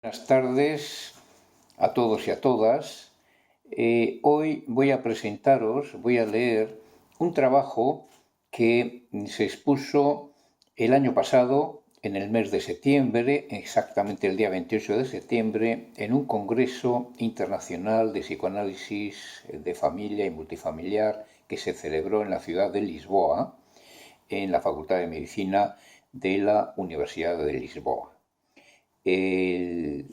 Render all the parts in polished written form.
Buenas tardes a todos y a todas. Hoy voy a voy a leer un trabajo que se expuso el año pasado, en el mes de septiembre, exactamente el día 28 de septiembre, en un congreso internacional de psicoanálisis de familia y multifamiliar que se celebró en la ciudad de Lisboa, en la Facultad de Medicina de la Universidad de Lisboa. El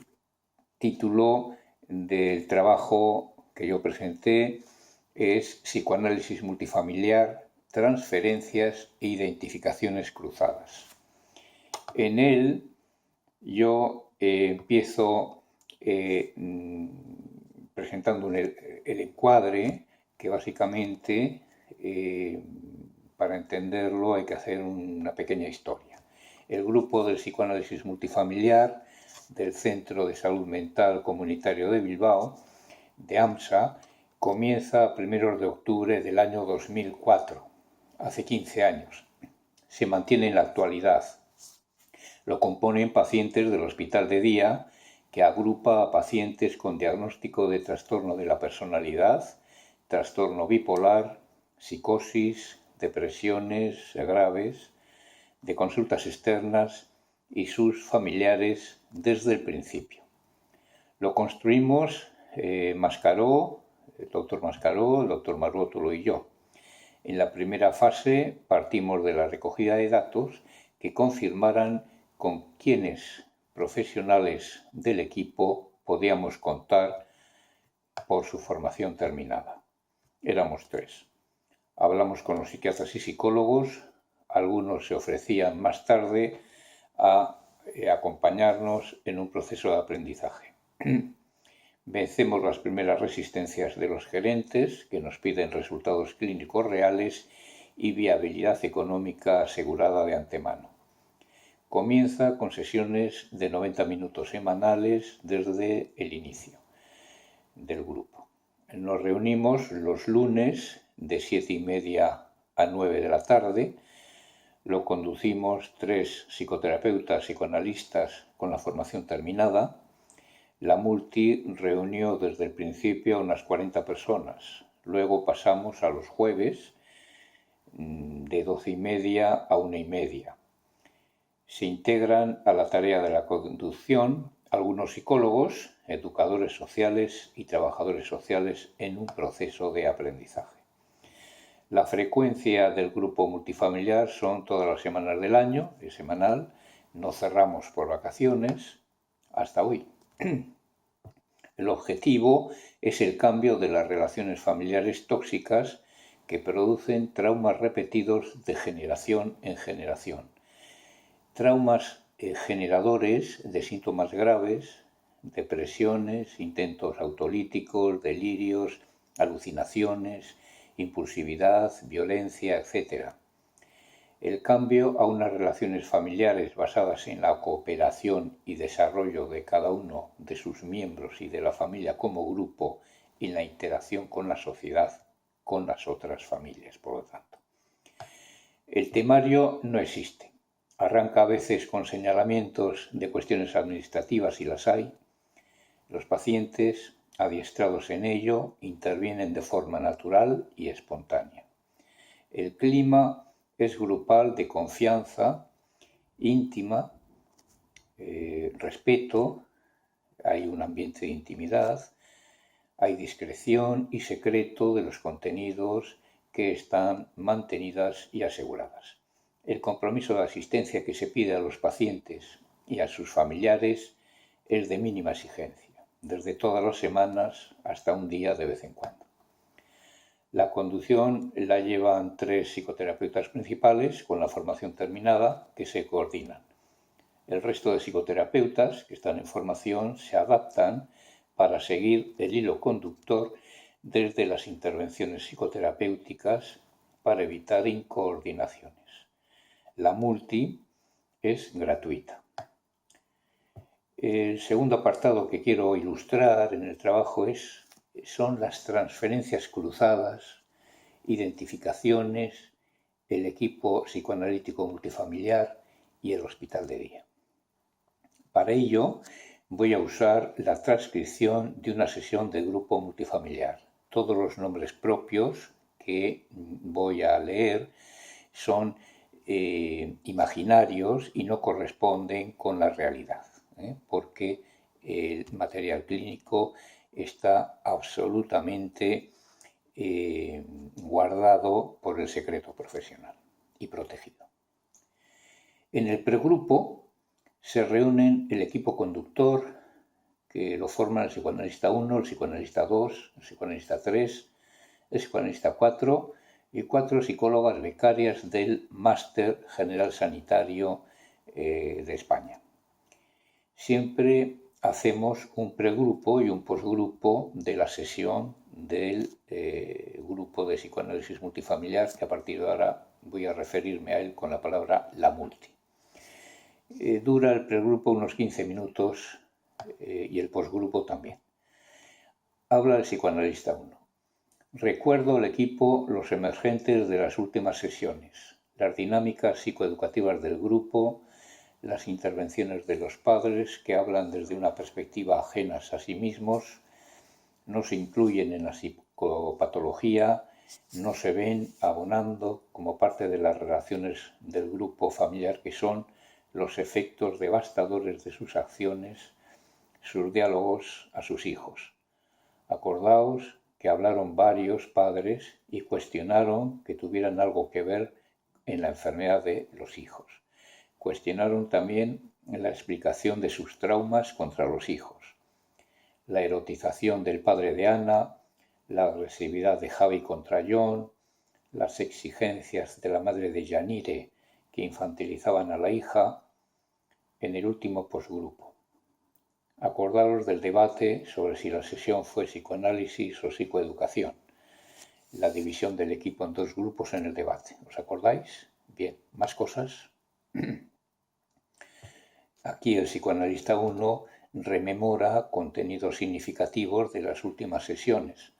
título del trabajo que yo presenté es Psicoanálisis multifamiliar, transferencias e identificaciones cruzadas. En él yo empiezo presentando el encuadre que básicamente para entenderlo hay que hacer una pequeña historia. El grupo del psicoanálisis multifamiliar del Centro de Salud Mental Comunitario de Bilbao, de AMSA, comienza a primeros de octubre del año 2004, hace 15 años. Se mantiene en la actualidad. Lo componen pacientes del Hospital de Día, que agrupa a pacientes con diagnóstico de trastorno de la personalidad, trastorno bipolar, psicosis, depresiones graves, de consultas externas y sus familiares desde el principio. Lo construimos Mascaró, el doctor Mascaró, el doctor Marrótulo y yo. En la primera fase partimos de la recogida de datos que confirmaran con quiénes profesionales del equipo podíamos contar por su formación terminada. Éramos 3. Hablamos con los psiquiatras y psicólogos, algunos se ofrecían más tarde a acompañarnos en un proceso de aprendizaje. Vencemos las primeras resistencias de los gerentes, que nos piden resultados clínicos reales y viabilidad económica asegurada de antemano. Comienza con sesiones de 90 minutos semanales desde el inicio del grupo. Nos reunimos los lunes de 7:30 a 9 de la tarde. Lo conducimos 3 psicoterapeutas psicoanalistas con la formación terminada. La multi reunió desde el principio a unas 40 personas. Luego pasamos a los jueves de 12:30 a 1:30. Se integran a la tarea de la conducción algunos psicólogos, educadores sociales y trabajadores sociales en un proceso de aprendizaje. La frecuencia del grupo multifamiliar son todas las semanas del año, es semanal, no cerramos por vacaciones hasta hoy. El objetivo es el cambio de las relaciones familiares tóxicas que producen traumas repetidos de generación en generación. Traumas generadores de síntomas graves, depresiones, intentos autolíticos, delirios, alucinaciones, impulsividad, violencia, etc. El cambio a unas relaciones familiares basadas en la cooperación y desarrollo de cada uno de sus miembros y de la familia como grupo y la interacción con la sociedad, con las otras familias, por lo tanto. El temario no existe. Arranca a veces con señalamientos de cuestiones administrativas y las hay. Los pacientes, adiestrados en ello, intervienen de forma natural y espontánea. El clima es grupal de confianza, íntima, respeto, hay un ambiente de intimidad, hay discreción y secreto de los contenidos que están mantenidas y aseguradas. El compromiso de asistencia que se pide a los pacientes y a sus familiares es de mínima exigencia, desde todas las semanas hasta un día de vez en cuando. La conducción la llevan 3 psicoterapeutas principales con la formación terminada que se coordinan. El resto de psicoterapeutas que están en formación se adaptan para seguir el hilo conductor desde las intervenciones psicoterapéuticas para evitar incoordinaciones. La multi es gratuita. El segundo apartado que quiero ilustrar en el trabajo son las transferencias cruzadas, identificaciones, el equipo psicoanalítico multifamiliar y el hospital de día. Para ello, voy a usar la transcripción de una sesión de grupo multifamiliar. Todos los nombres propios que voy a leer son imaginarios y no corresponden con la realidad, porque el material clínico está absolutamente guardado por el secreto profesional y protegido. En el pregrupo se reúnen el equipo conductor, que lo forman el psicoanalista 1, el psicoanalista 2, el psicoanalista 3, el psicoanalista 4 y 4 psicólogas becarias del Máster General Sanitario de España. Siempre hacemos un pregrupo y un posgrupo de la sesión del grupo de psicoanálisis multifamiliar, que a partir de ahora voy a referirme a él con la palabra la multi. Dura el pregrupo unos 15 minutos y el posgrupo también. Habla el psicoanalista 1. Recuerdo al equipo los emergentes de las últimas sesiones, las dinámicas psicoeducativas del grupo, las intervenciones de los padres que hablan desde una perspectiva ajenas a sí mismos, no se incluyen en la psicopatología, no se ven abonando como parte de las relaciones del grupo familiar, que son los efectos devastadores de sus acciones, sus diálogos a sus hijos. Acordaos que hablaron varios padres y cuestionaron que tuvieran algo que ver en la enfermedad de los hijos. Cuestionaron también la explicación de sus traumas contra los hijos, la erotización del padre de Ana, la agresividad de Javi contra John, las exigencias de la madre de Yanire que infantilizaban a la hija en el último posgrupo. Acordaros del debate sobre si la sesión fue psicoanálisis o psicoeducación, la división del equipo en dos grupos en el debate. ¿Os acordáis? Bien, ¿más cosas? Aquí el psicoanalista 1 rememora contenidos significativos de las últimas sesiones.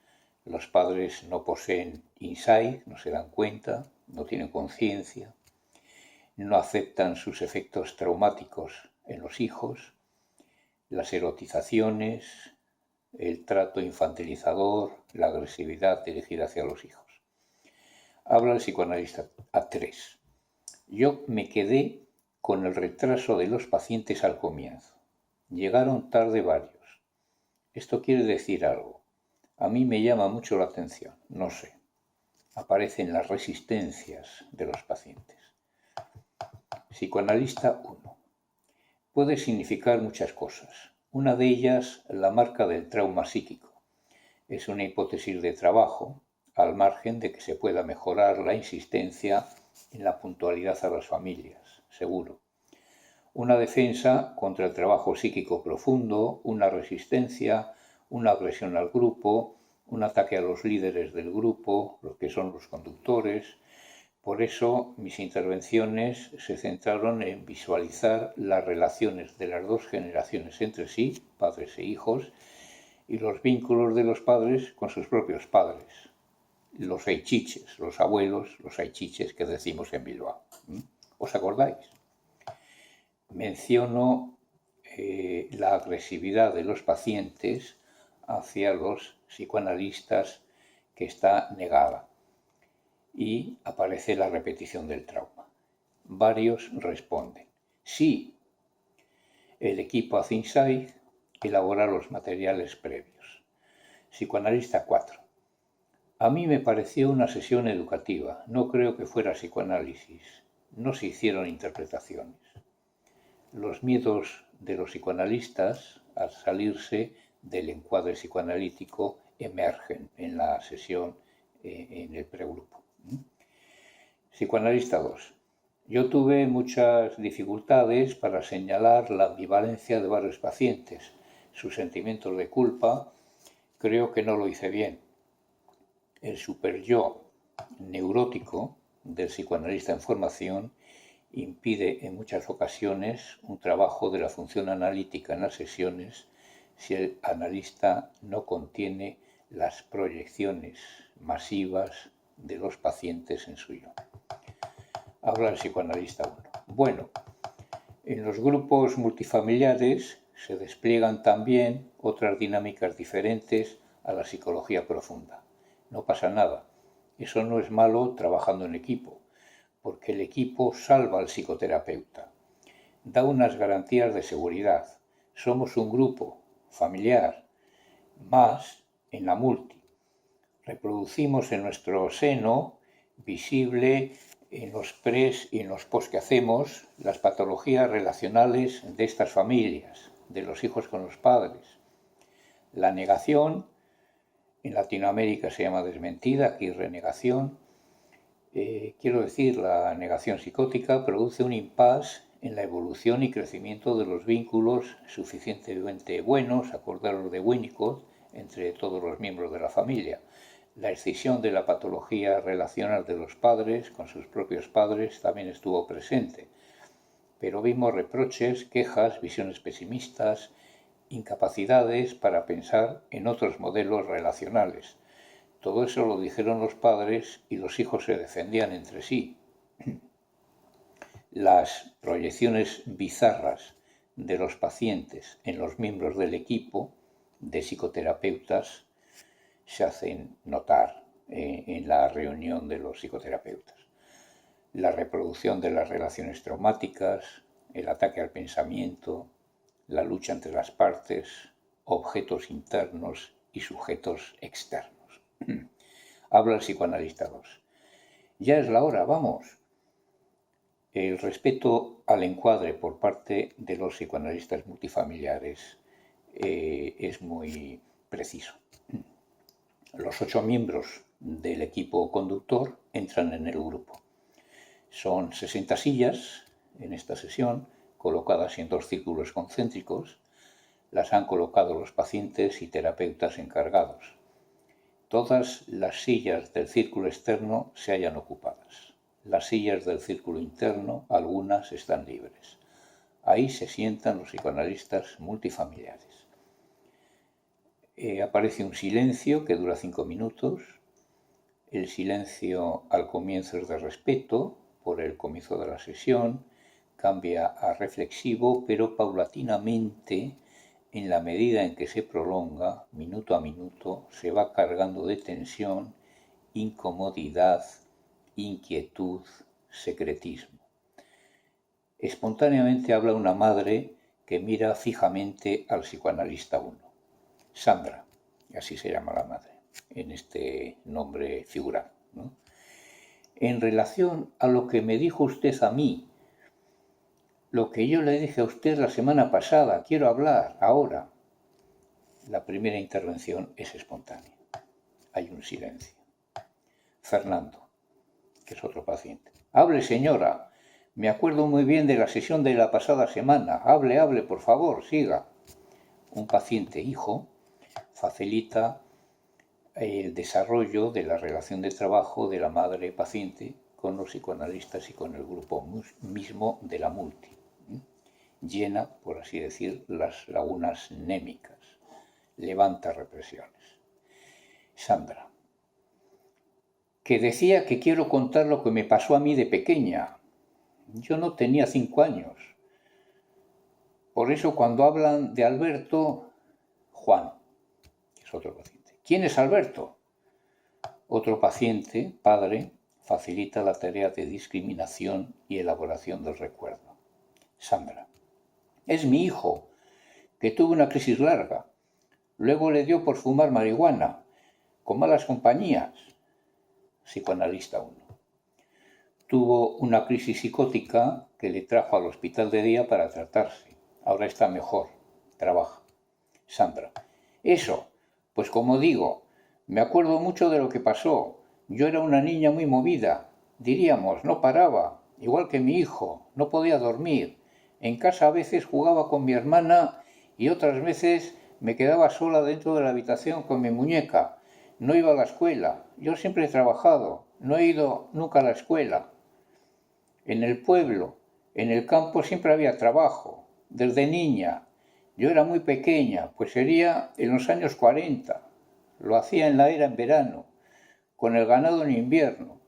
Los padres no poseen insight, no se dan cuenta, no tienen conciencia, no aceptan sus efectos traumáticos en los hijos, las erotizaciones, el trato infantilizador, la agresividad dirigida hacia los hijos. Habla el psicoanalista a 3. Yo me quedé con el retraso de los pacientes al comienzo. Llegaron tarde varios. Esto quiere decir algo. A mí me llama mucho la atención, no sé. Aparecen las resistencias de los pacientes. Psicoanalista 1. Puede significar muchas cosas. Una de ellas, la marca del trauma psíquico. Es una hipótesis de trabajo, al margen de que se pueda mejorar la insistencia en la puntualidad a las familias, seguro. Una defensa contra el trabajo psíquico profundo, una resistencia, una agresión al grupo, un ataque a los líderes del grupo, los que son los conductores. Por eso mis intervenciones se centraron en visualizar las relaciones de las dos generaciones entre sí, padres e hijos, y los vínculos de los padres con sus propios padres, los aichiches, los abuelos, los aichiches que decimos en Bilbao. ¿Os acordáis? Menciono la agresividad de los pacientes hacia los psicoanalistas, que está negada, y aparece la repetición del trauma. Varios responden. Sí, el equipo hace insight, elabora los materiales previos. Psicoanalista 4. A mí me pareció una sesión educativa. No creo que fuera psicoanálisis. No se hicieron interpretaciones. Los miedos de los psicoanalistas al salirse del encuadre psicoanalítico emergen en la sesión, en el pregrupo. Psicoanalista 2. Yo tuve muchas dificultades para señalar la ambivalencia de varios pacientes, sus sentimientos de culpa. Creo que no lo hice bien. El superyo neurótico del psicoanalista en formación impide en muchas ocasiones un trabajo de la función analítica en las sesiones si el analista no contiene las proyecciones masivas de los pacientes en su yo. Habla el psicoanalista 1. Bueno, en los grupos multifamiliares se despliegan también otras dinámicas diferentes a la psicología profunda. No pasa nada. Eso no es malo trabajando en equipo, porque el equipo salva al psicoterapeuta. Da unas garantías de seguridad. Somos un grupo familiar, más en la multi. Reproducimos en nuestro seno, visible en los pres y en los post que hacemos, las patologías relacionales de estas familias, de los hijos con los padres. La negación, en Latinoamérica se llama desmentida, aquí renegación. Quiero decir, la negación psicótica produce un impasse en la evolución y crecimiento de los vínculos suficientemente buenos, acordaros de Winnicott, entre todos los miembros de la familia. La escisión de la patología relacional de los padres con sus propios padres también estuvo presente, pero vimos reproches, quejas, visiones pesimistas, incapacidades para pensar en otros modelos relacionales. Todo eso lo dijeron los padres y los hijos se defendían entre sí. Las proyecciones bizarras de los pacientes en los miembros del equipo de psicoterapeutas se hacen notar en la reunión de los psicoterapeutas. La reproducción de las relaciones traumáticas, el ataque al pensamiento, la lucha entre las partes, objetos internos y sujetos externos. Habla el psicoanalista 2. Ya es la hora, vamos. El respeto al encuadre por parte de los psicoanalistas multifamiliares es muy preciso. Los 8 miembros del equipo conductor entran en el grupo. Son 60 sillas en esta sesión, colocadas en 2 círculos concéntricos. Las han colocado los pacientes y terapeutas encargados. Todas las sillas del círculo externo se hallan ocupadas. Las sillas del círculo interno, algunas están libres. Ahí se sientan los psicoanalistas multifamiliares. Aparece un silencio que dura 5 minutos. El silencio al comienzo es de respeto por el comienzo de la sesión, cambia a reflexivo, pero paulatinamente, en la medida en que se prolonga, minuto a minuto, se va cargando de tensión, incomodidad, inquietud, secretismo. Espontáneamente habla una madre que mira fijamente al psicoanalista 1. Sandra, así se llama la madre, en este nombre figurado, ¿no? En relación a lo que me dijo usted a mí, lo que yo le dije a usted la semana pasada, quiero hablar ahora. La primera intervención es espontánea. Hay un silencio. Fernando, que es otro paciente. Hable, señora. Me acuerdo muy bien de la sesión de la pasada semana. Hable, por favor, siga. Un paciente hijo facilita el desarrollo de la relación de trabajo de la madre paciente con los psicoanalistas y con el grupo mismo de la multi. Llena, por así decir, las lagunas némicas. Levanta represiones. Sandra, que decía que quiero contar lo que me pasó a mí de pequeña. Yo no tenía 5 años. Por eso cuando hablan de Alberto, Juan, que es otro paciente. ¿Quién es Alberto? Otro paciente, padre, facilita la tarea de discriminación y elaboración del recuerdo. Sandra, es mi hijo, que tuvo una crisis larga. Luego le dio por fumar marihuana, con malas compañías. Psicoanalista 1. Tuvo una crisis psicótica que le trajo al hospital de día para tratarse. Ahora está mejor, trabaja. Sandra, eso, pues como digo, me acuerdo mucho de lo que pasó. Yo era una niña muy movida, diríamos, no paraba, igual que mi hijo, no podía dormir. En casa a veces jugaba con mi hermana y otras veces me quedaba sola dentro de la habitación con mi muñeca. No iba a la escuela, yo siempre he trabajado, no he ido nunca a la escuela. En el pueblo, en el campo siempre había trabajo, desde niña. Yo era muy pequeña, pues sería en los años 40. Lo hacía en la era en verano, con el ganado en invierno.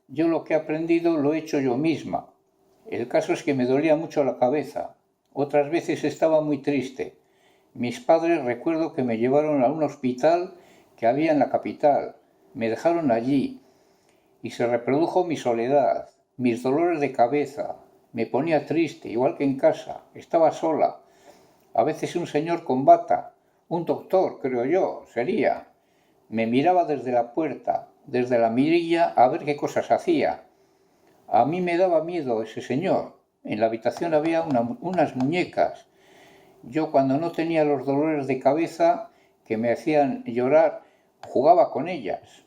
Yo lo que he aprendido lo he hecho yo misma. El caso es que me dolía mucho la cabeza. Otras veces estaba muy triste. Mis padres recuerdo que me llevaron a un hospital que había en la capital. Me dejaron allí y se reprodujo mi soledad, mis dolores de cabeza. Me ponía triste, igual que en casa. Estaba sola. A veces un señor con bata, un doctor, creo yo, sería. Me miraba desde la puerta, desde la mirilla, a ver qué cosas hacía. A mí me daba miedo ese señor. En la habitación había unas muñecas. Yo, cuando no tenía los dolores de cabeza que me hacían llorar, jugaba con ellas.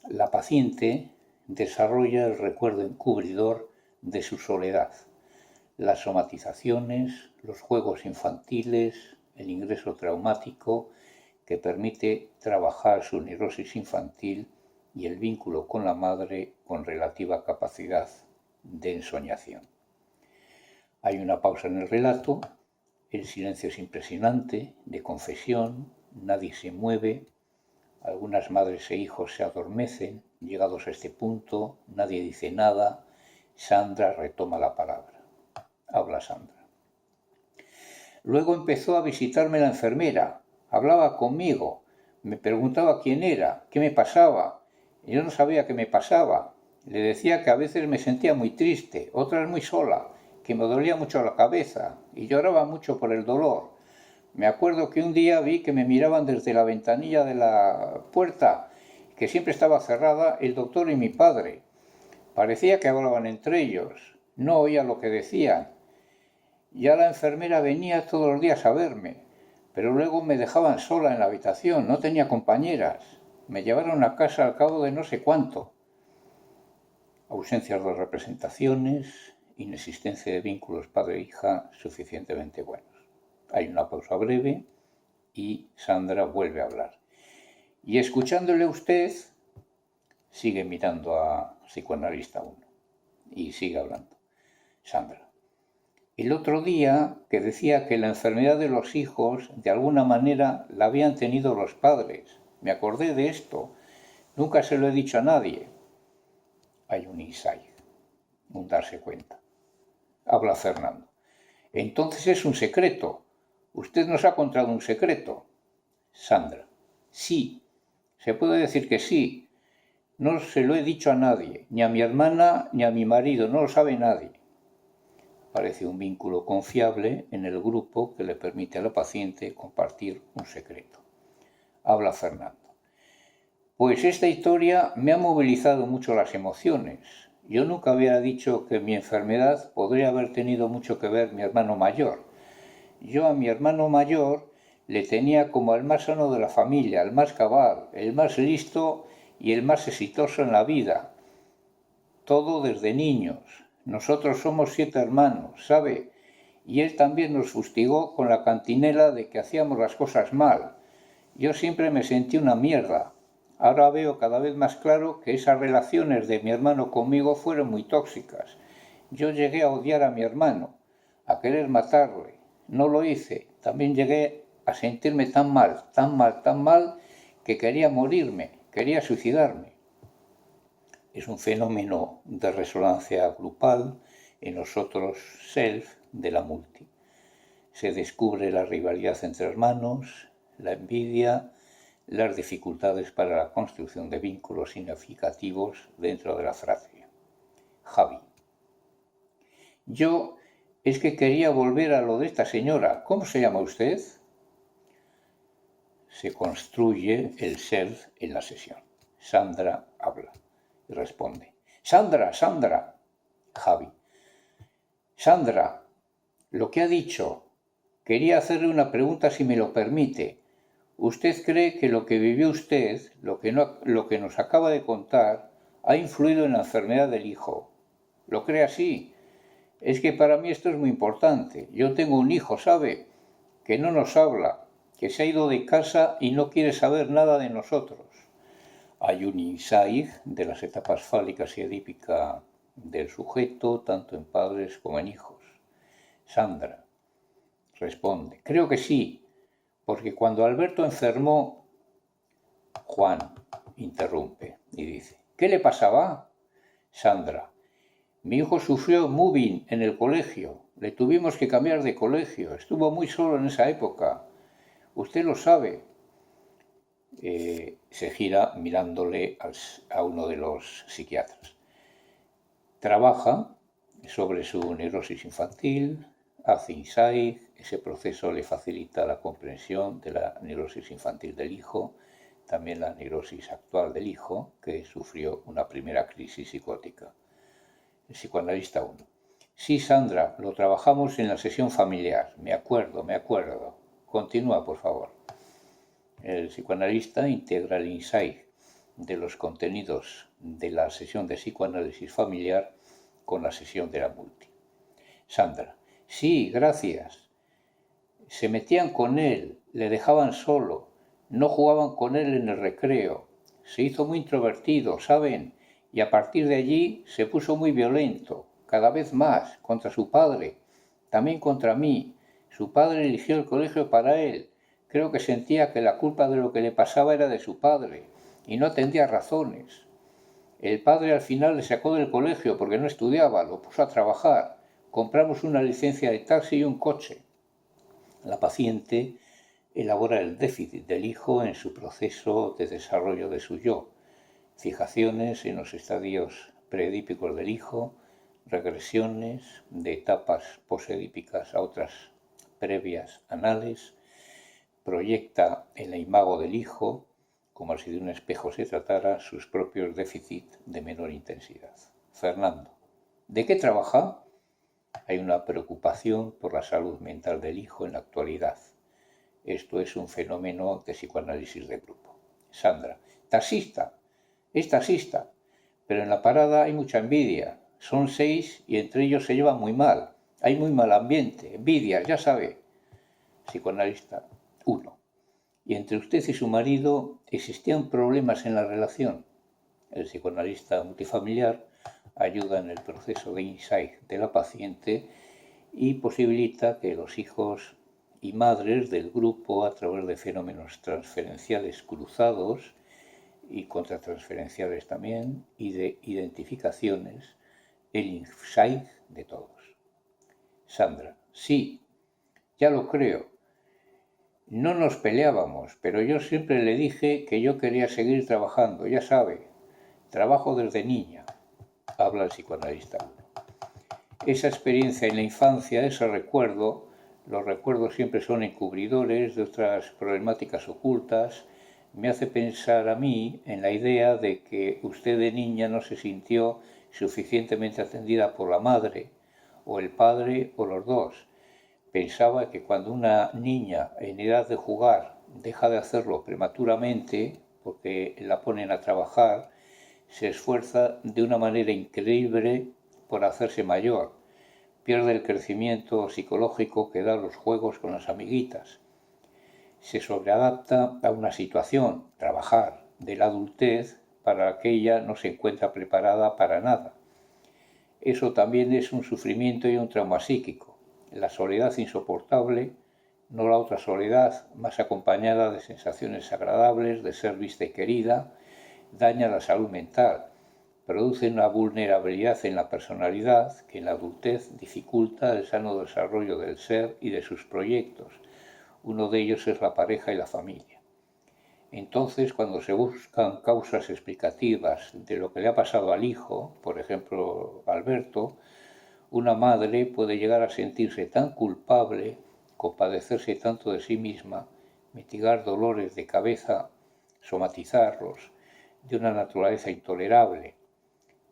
La paciente desarrolla el recuerdo encubridor de su soledad. Las somatizaciones, los juegos infantiles, el ingreso traumático que permite trabajar su neurosis infantil y el vínculo con la madre con relativa capacidad de ensoñación. Hay una pausa en el relato, el silencio es impresionante, de confesión, nadie se mueve, algunas madres e hijos se adormecen, llegados a este punto, nadie dice nada, Sandra retoma la palabra. Habla Sandra. Luego empezó a visitarme la enfermera, hablaba conmigo, me preguntaba quién era, qué me pasaba. Yo no sabía qué me pasaba. Le decía que a veces me sentía muy triste, otras muy sola, que me dolía mucho la cabeza y lloraba mucho por el dolor. Me acuerdo que un día vi que me miraban desde la ventanilla de la puerta, que siempre estaba cerrada, el doctor y mi padre. Parecía que hablaban entre ellos, no oía lo que decían. Ya la enfermera venía todos los días a verme, pero luego me dejaban sola en la habitación, no tenía compañeras. Me llevaron a casa al cabo de no sé cuánto. Ausencias de representaciones, inexistencia de vínculos padre-hija suficientemente buenos. Hay una pausa breve y Sandra vuelve a hablar. Y escuchándole a usted, sigue mirando a psicoanalista 1 y sigue hablando. Sandra. El otro día que decía que la enfermedad de los hijos de alguna manera la habían tenido los padres. Me acordé de esto. Nunca se lo he dicho a nadie. Hay un insight, un darse cuenta. Habla Fernando. Entonces es un secreto. Usted nos ha contado un secreto. Sandra. Sí. Se puede decir que sí. No se lo he dicho a nadie, ni a mi hermana ni a mi marido. No lo sabe nadie. Parece un vínculo confiable en el grupo que le permite a la paciente compartir un secreto. Habla Fernando. Pues esta historia me ha movilizado mucho las emociones. Yo nunca había dicho que mi enfermedad podría haber tenido mucho que ver mi hermano mayor. Yo a mi hermano mayor le tenía como el más sano de la familia, el más cabal, el más listo y el más exitoso en la vida. Todo desde niños. Nosotros somos 7 hermanos, ¿sabe? Y él también nos fustigó con la cantinela de que hacíamos las cosas mal. Yo siempre me sentí una mierda. Ahora veo cada vez más claro que esas relaciones de mi hermano conmigo fueron muy tóxicas. Yo llegué a odiar a mi hermano, a querer matarle. No lo hice. También llegué a sentirme tan mal, que quería morirme, quería suicidarme. Es un fenómeno de resonancia grupal en los otros self de la multi. Se descubre la rivalidad entre hermanos, la envidia, las dificultades para la construcción de vínculos significativos dentro de la fratria. Javi. Yo es que quería volver a lo de esta señora. ¿Cómo se llama usted? Se construye el self en la sesión. Sandra habla. Y responde. Sandra. Javi. Sandra, lo que ha dicho. Quería hacerle una pregunta si me lo permite. ¿Usted cree que lo que vivió usted, lo que nos acaba de contar, ha influido en la enfermedad del hijo? ¿Lo cree así? Es que para mí esto es muy importante. Yo tengo un hijo, ¿sabe? Que no nos habla, que se ha ido de casa y no quiere saber nada de nosotros. Hay un insight de las etapas fálicas y edípica del sujeto, tanto en padres como en hijos. Sandra responde, creo que sí, porque cuando Alberto enfermó, Juan interrumpe y dice, ¿qué le pasaba? Sandra, mi hijo sufrió mobbing en el colegio, Le tuvimos que cambiar de colegio. Estuvo muy solo en esa época. Usted lo sabe. Se gira mirándole a uno de los psiquiatras. Trabaja sobre su neurosis infantil, hace insight, ese proceso le facilita la comprensión de la neurosis infantil del hijo, también la neurosis actual del hijo, que sufrió una primera crisis psicótica. El psicoanalista 1. Sí, Sandra, lo trabajamos en la sesión familiar. Me acuerdo. Continúa, por favor. El psicoanalista integra el insight de los contenidos de la sesión de psicoanálisis familiar con la sesión de la multi. Sandra. Sí, gracias. Se metían con él, le dejaban solo, no jugaban con él en el recreo. Se hizo muy introvertido, ¿saben? Y a partir de allí se puso muy violento, cada vez más, contra su padre, también contra mí. Su padre eligió el colegio para él. Creo que sentía que la culpa de lo que le pasaba era de su padre, y no atendía razones. El padre al final le sacó del colegio porque no estudiaba, lo puso a trabajar. Compramos una licencia de taxi y un coche. La paciente elabora el déficit del hijo en su proceso de desarrollo de su yo, fijaciones en los estadios preedípicos del hijo, regresiones de etapas posedípicas a otras previas anales, proyecta en la imago del hijo, como si de un espejo se tratara, sus propios déficits de menor intensidad. Fernando. ¿De qué trabaja? Hay una preocupación por la salud mental del hijo en la actualidad. Esto es un fenómeno de psicoanálisis de grupo. Sandra. Taxista. Es taxista, pero en la parada hay mucha envidia. Son 6 y entre ellos se llevan muy mal. Hay muy mal ambiente, envidia, ya sabe. Psicoanalista 1. Y entre usted y su marido existían problemas en la relación. El psicoanalista multifamiliar ayuda en el proceso de insight de la paciente y posibilita que los hijos y madres del grupo, a través de fenómenos transferenciales cruzados y contratransferenciales también, y de identificaciones, el insight de todos. Sandra. Sí, ya lo creo. No nos peleábamos, pero yo siempre le dije que yo quería seguir trabajando, ya sabe. Trabajo desde niña, habla el psicoanalista 1. Esa experiencia en la infancia, ese recuerdo, los recuerdos siempre son encubridores de otras problemáticas ocultas, me hace pensar a mí en la idea de que usted de niña no se sintió suficientemente atendida por la madre, o el padre, o los dos. Pensaba que cuando una niña en edad de jugar deja de hacerlo prematuramente, porque la ponen a trabajar, se esfuerza de una manera increíble por hacerse mayor. Pierde el crecimiento psicológico que da los juegos con las amiguitas. Se sobreadapta a una situación, trabajar, de la adultez, para la que ella no se encuentra preparada para nada. Eso también es un sufrimiento y un trauma psíquico. La soledad insoportable, no la otra soledad, más acompañada de sensaciones agradables, de ser vista y querida, daña la salud mental, produce una vulnerabilidad en la personalidad que en la adultez dificulta el sano desarrollo del ser y de sus proyectos. Uno de ellos es la pareja y la familia. Entonces, cuando se buscan causas explicativas de lo que le ha pasado al hijo, por ejemplo, Alberto, una madre puede llegar a sentirse tan culpable, compadecerse tanto de sí misma, mitigar dolores de cabeza, somatizarlos, de una naturaleza intolerable.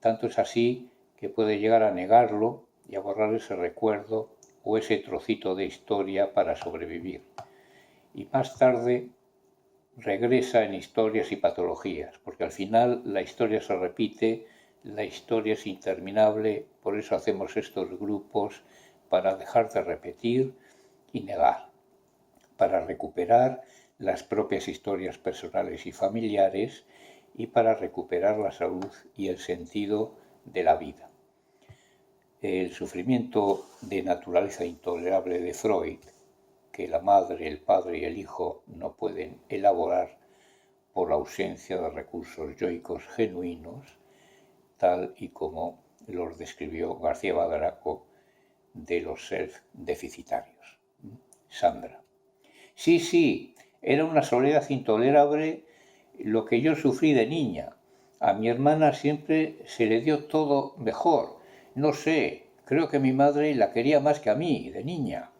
Tanto es así que puede llegar a negarlo y a borrar ese recuerdo o ese trocito de historia para sobrevivir. Y más tarde regresa en historias y patologías, porque al final la historia se repite, la historia es interminable, por eso hacemos estos grupos, para dejar de repetir y negar, para recuperar las propias historias personales y familiares y para recuperar la salud y el sentido de la vida. El sufrimiento de naturaleza intolerable de Freud, que la madre, el padre y el hijo no pueden elaborar por la ausencia de recursos yoicos genuinos, tal y como los describió García Badraco, de los self-deficitarios. Sandra. Sí, era una soledad intolerable lo que yo sufrí de niña. A mi hermana siempre se le dio todo mejor. No sé, creo que mi madre la quería más que a mí, de niña.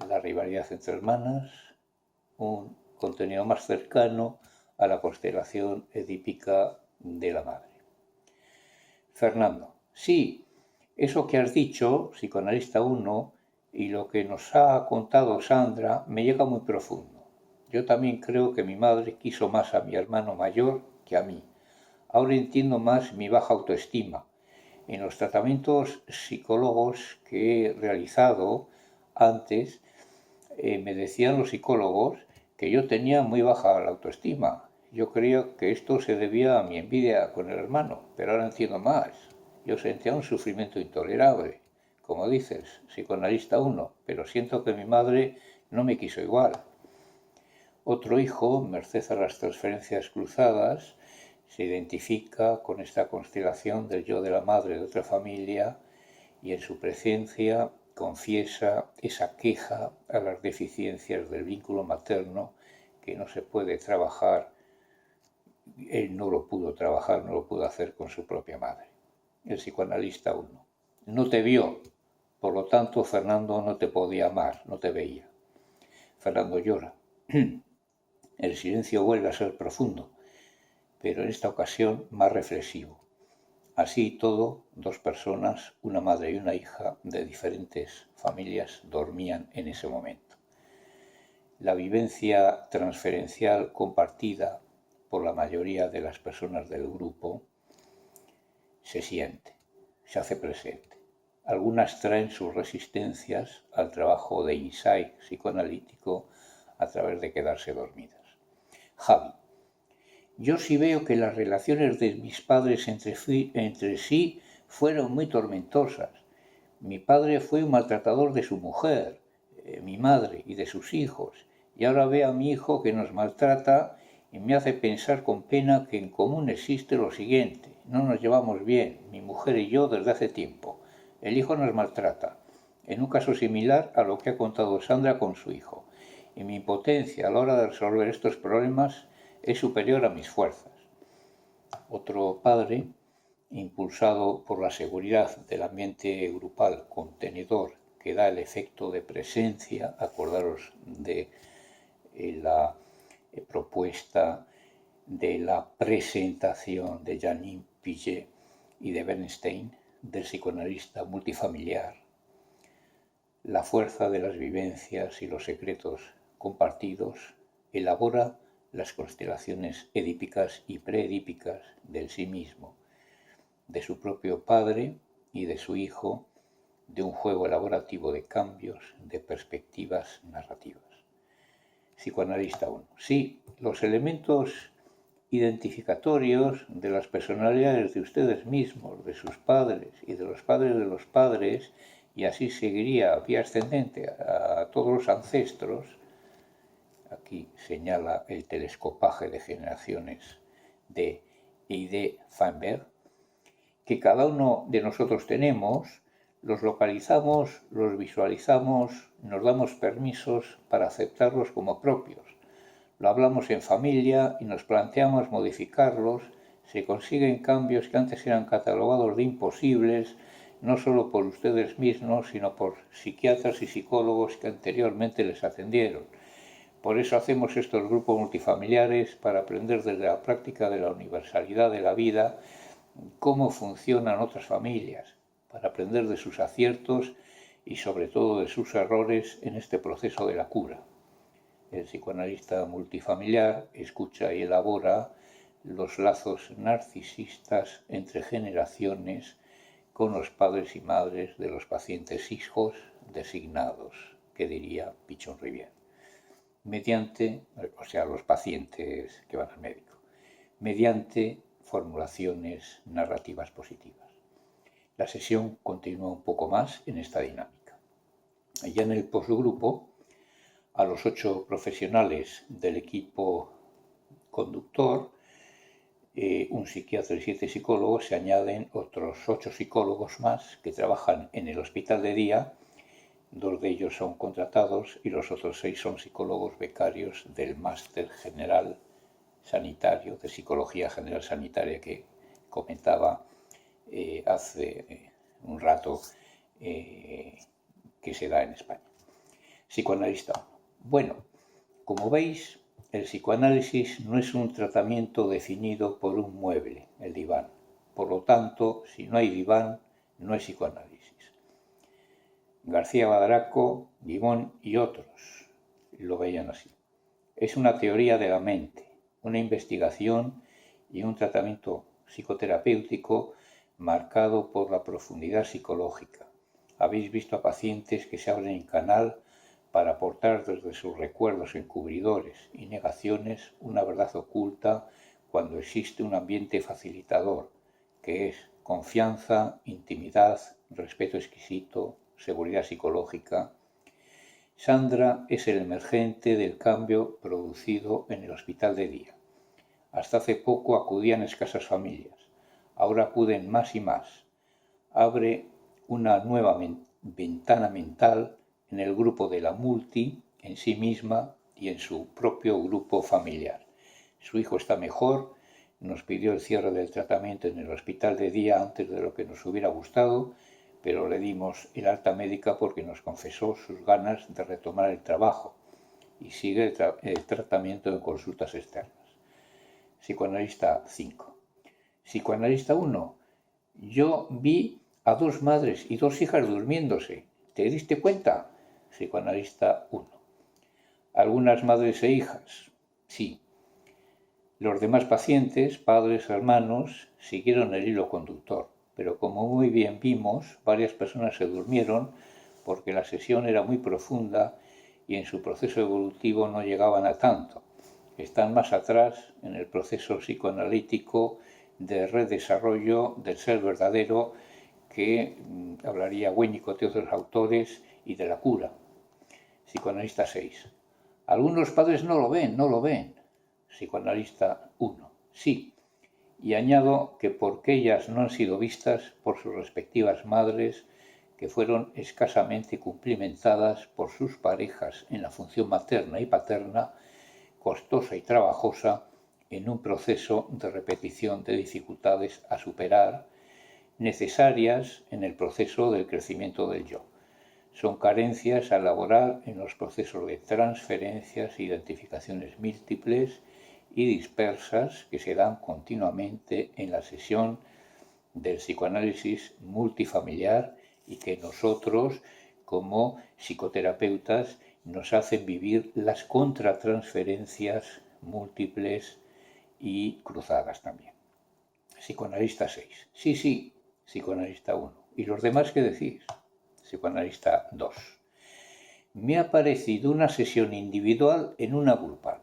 La rivalidad entre hermanas, un contenido más cercano a la constelación edípica de la madre. Fernando. Sí, eso que has dicho, psicoanalista 1, y lo que nos ha contado Sandra me llega muy profundo. Yo también creo que mi madre quiso más a mi hermano mayor que a mí. Ahora entiendo más mi baja autoestima. En los tratamientos psicólogos que he realizado antes, me decían los psicólogos que yo tenía muy baja la autoestima. Yo creía que esto se debía a mi envidia con el hermano, pero ahora entiendo más. Yo sentía un sufrimiento intolerable, como dices, psicoanalista 1, pero siento que mi madre no me quiso igual. Otro hijo, merced a las transferencias cruzadas, se identifica con esta constelación del yo de la madre de otra familia y en su presencia confiesa esa queja a las deficiencias del vínculo materno que no se puede trabajar. Él no lo pudo trabajar, no lo pudo hacer con su propia madre. El psicoanalista 1. No te vio, por lo tanto Fernando no te podía amar, no te veía. Fernando llora. El silencio vuelve a ser profundo, pero en esta ocasión más reflexivo. Así y todo, dos personas, una madre y una hija de diferentes familias, dormían en ese momento. La vivencia transferencial compartida por la mayoría de las personas del grupo se siente, se hace presente. Algunas traen sus resistencias al trabajo de insight psicoanalítico a través de quedarse dormidas. Javi. Yo sí veo que las relaciones de mis padres entre sí fueron muy tormentosas. Mi padre fue un maltratador de su mujer, mi madre y de sus hijos, y ahora veo a mi hijo que nos maltrata y me hace pensar con pena que en común existe lo siguiente. No nos llevamos bien, mi mujer y yo, desde hace tiempo. El hijo nos maltrata, en un caso similar a lo que ha contado Sandra con su hijo, y mi impotencia a la hora de resolver estos problemas es superior a mis fuerzas. Otro padre, impulsado por la seguridad del ambiente grupal contenedor que da el efecto de presencia, acordaros de la propuesta de la presentación de Janine Piaget y de Bernstein, del psicoanalista multifamiliar, la fuerza de las vivencias y los secretos compartidos elabora las constelaciones edípicas y preedípicas del sí mismo, de su propio padre y de su hijo, de un juego elaborativo de cambios, de perspectivas narrativas. Psicoanalista 1. Sí, los elementos identificatorios de las personalidades de ustedes mismos, de sus padres y de los padres, y así seguiría vía ascendente a todos los ancestros. Aquí señala el telescopaje de generaciones de I.D. Feinberg, que cada uno de nosotros tenemos, los localizamos, los visualizamos, nos damos permisos para aceptarlos como propios. Lo hablamos en familia y nos planteamos modificarlos. Se consiguen cambios que antes eran catalogados de imposibles, no solo por ustedes mismos, sino por psiquiatras y psicólogos que anteriormente les atendieron. Por eso hacemos estos grupos multifamiliares, para aprender desde la práctica de la universalidad de la vida cómo funcionan otras familias, para aprender de sus aciertos y sobre todo de sus errores en este proceso de la cura. El psicoanalista multifamiliar escucha y elabora los lazos narcisistas entre generaciones con los padres y madres de los pacientes hijos designados, que diría Pichon Rivière, mediante, o sea, los pacientes que van al médico, mediante formulaciones narrativas positivas. La sesión continúa un poco más en esta dinámica. Ya en el postgrupo, a los 8 profesionales del equipo conductor un psiquiatra y 7 psicólogos, se añaden otros 8 psicólogos más que trabajan en el hospital de día. 2 de ellos son contratados y los otros 6 son psicólogos becarios del Máster General Sanitario, de Psicología General Sanitaria que comentaba hace un rato que se da en España. Psicoanalista. Bueno, como veis, el psicoanálisis no es un tratamiento definido por un mueble, el diván. Por lo tanto, si no hay diván, no hay psicoanálisis. García Badraco, Guimón y otros lo veían así. Es una teoría de la mente, una investigación y un tratamiento psicoterapéutico marcado por la profundidad psicológica. Habéis visto a pacientes que se abren en canal para aportar desde sus recuerdos encubridores y negaciones una verdad oculta cuando existe un ambiente facilitador, que es confianza, intimidad, respeto exquisito, seguridad psicológica. Sandra es el emergente del cambio producido en el hospital de día. Hasta hace poco acudían escasas familias, ahora acuden más y más. Abre una nueva ventana mental en el grupo de la multi, en sí misma y en su propio grupo familiar. Su hijo está mejor, nos pidió el cierre del tratamiento en el hospital de día antes de lo que nos hubiera gustado, pero le dimos el alta médica porque nos confesó sus ganas de retomar el trabajo y sigue el tratamiento en consultas externas. Psicoanalista 5. Psicoanalista 1. Yo vi a 2 madres y 2 hijas durmiéndose. ¿Te diste cuenta? Psicoanalista 1. Algunas madres e hijas. Sí. Los demás pacientes, padres, hermanos, siguieron el hilo conductor, pero como muy bien vimos, varias personas se durmieron porque la sesión era muy profunda y en su proceso evolutivo no llegaban a tanto. Están más atrás en el proceso psicoanalítico de redesarrollo del ser verdadero que hablaría Winnicott y otros autores y de la cura. Psicoanalista 6. Algunos padres no lo ven. Psicoanalista 1. Sí. Y añado que porque ellas no han sido vistas por sus respectivas madres, que fueron escasamente cumplimentadas por sus parejas en la función materna y paterna, costosa y trabajosa, en un proceso de repetición de dificultades a superar, necesarias en el proceso del crecimiento del yo. Son carencias a elaborar en los procesos de transferencias e identificaciones múltiples y dispersas que se dan continuamente en la sesión del psicoanálisis multifamiliar y que nosotros, como psicoterapeutas, nos hacen vivir las contratransferencias múltiples y cruzadas también. Psicoanalista 6. Sí, psicoanalista 1. ¿Y los demás qué decís? Psicoanalista 2. Me ha parecido una sesión individual en una grupal.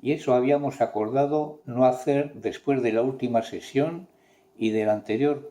Y eso habíamos acordado no hacer después de la última sesión y de la anterior